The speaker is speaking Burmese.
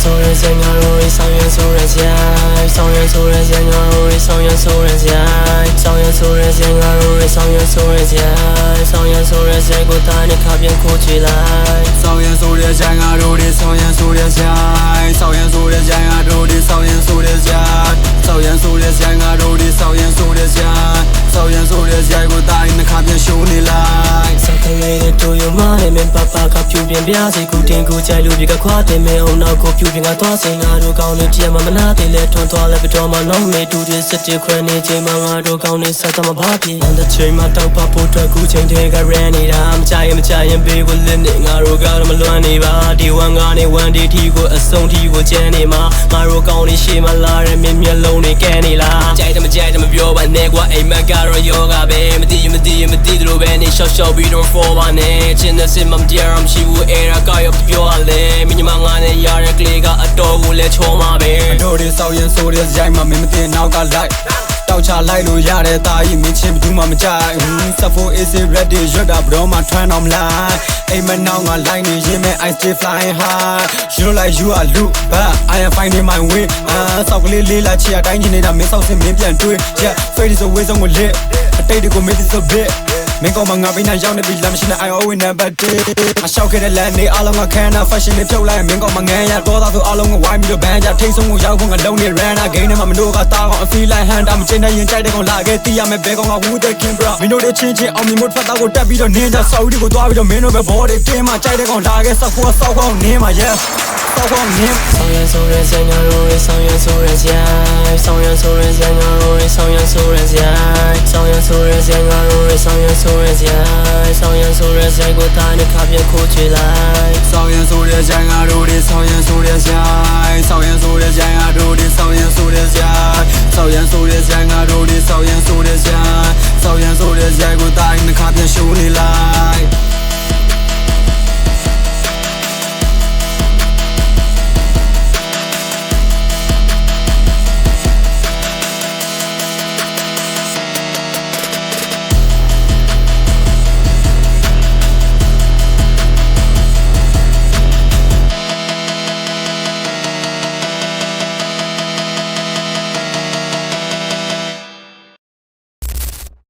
说的想要如意，草原说的家，草原说的想要如意，草原说的家，草原说的想要如意，草原说的家，草原说的结果带你卡片哭起来。草原说的想要如意，草原说的家，草原说的想要如意，草原说的家，草原说的想要如意，草原说的家，草原说的结果带你卡片修你来。စကလေးတွေတို့ရုံမနဲ့မင်းပပကဖြူပြင်ပြစေကူတင်ကူကြိုက်လို့ဒီကခွာတင်မဲအောင်နောက်ကိုဖြူပြင်ကသွားစင်ငါတို့ကောင်းနေကြည့်မှမနာသေးလဲထွန်းသွားလဲဘတော်မှလုံးနေတူတွေစစ်တစ်ခွဲနေချိန်မှငါတို့ကောင်းနေဆက်သမဘာပြေအန်တဲ့ချိန်မှာတောက်ပါဖို့အတွက်ကူချိန်တွေကရန်နေတာမကြရင်ပေးကိုလင်းနေငါတို့ကတော့မလွမ်းနေပါဒီဝမ်ကနေဝန်ဒီထီကိုအဆုံးထီကိုကျန်းနေမှာငါတို့ကောင်းနေရှေ့မှာလာတဲ့မြင်းမျက်လုံးတွေကဲနေလားကြိုက်တယ်မကြိုက်တယ်မပြောပါနဲ့ကွာအိမ်မက်ကတော့ယောဂပဲမသိသလိုပဲနေရှော့ပြီးတော့4ပါနဲ့ချင်းတဲ့စစ်မှမတရားမရှိဘူးအဲ့ဒါကရောပြောရလဲမိညီမငါနဲ့ရတဲ့ကလေးကအတော်ကိုလဲချောမှာပဲတို့တွေဆောက်ရင်ဆိုတဲ့ရိုက်မှမင်းမသိနောက်ကလိုက်တောက်ချလိုက်လို့ရတဲ့တာကြီးမင်းချင်းဘူးမှမကြိုက်စဖို့ is it ready ရွတ်တာဘရောမှထွန်းအောင်လိုက်အိမ်မနောက်ငါလိုက်နေရင်မဲ့ I stay flying high you look like you are look but I am finding my way ဆောက်ကလေးလေးလာချီရတိုင်းချင်နေတာမင်းဆောက်စင်မင်းပြန်တွေး yeah fade is away ဆုံးကိုlitအတိတ်တွေကိုမင်းသိဆို bitမင်းကောင်းမငါပေးနိုင်ရောက်နေပြီလမ်းမရှိနဲ့ I always never did အရှောက်ခဲ့တဲ့လမ်းနေအားလုံးကခံနာ fashion တွေဖြုတ်လိုက်မင်းကောင်းမငန်းရတော့သားဆိုအားလုံးကဝိုင်းပြီးတော့ဘန်းကြထိတ်ဆုံးကိုရောက်ဖို့ငါလုံးနေ runner game နဲ့မှမလို့ကတားကောင် I feel like hand မချင်းတဲ့ရင်ကြိုက်တဲ့ကောင်လာခဲ့တီးရမယ်ဘဲကောင်က who the king bro မင်းတို့တွေချင်းအောင်မြင်မှုဖတ်သားကိုတက်ပြီးတော့နင်းကြဆောက်ဒီကိုသွားပြီးတော့မင်းတို့ပဲ body တင်းမှကြိုက်တဲ့ကောင်လာခဲ့ဆောက်ဖို့ဆောက်ကောင်နင်းမှာ yeahဆောက်ကောင်နင်း草原说的想要如意，草原说的家，草原说的想要如意，草原说的家，草原说的想要如意，草原说的家，草原说的结果带你卡片哭起来。草原说的想要如意，草原说的家，草原说的想要如意，草原说的家，草原说的想要如意，草原说的家，草原说的结果带你卡片修你来。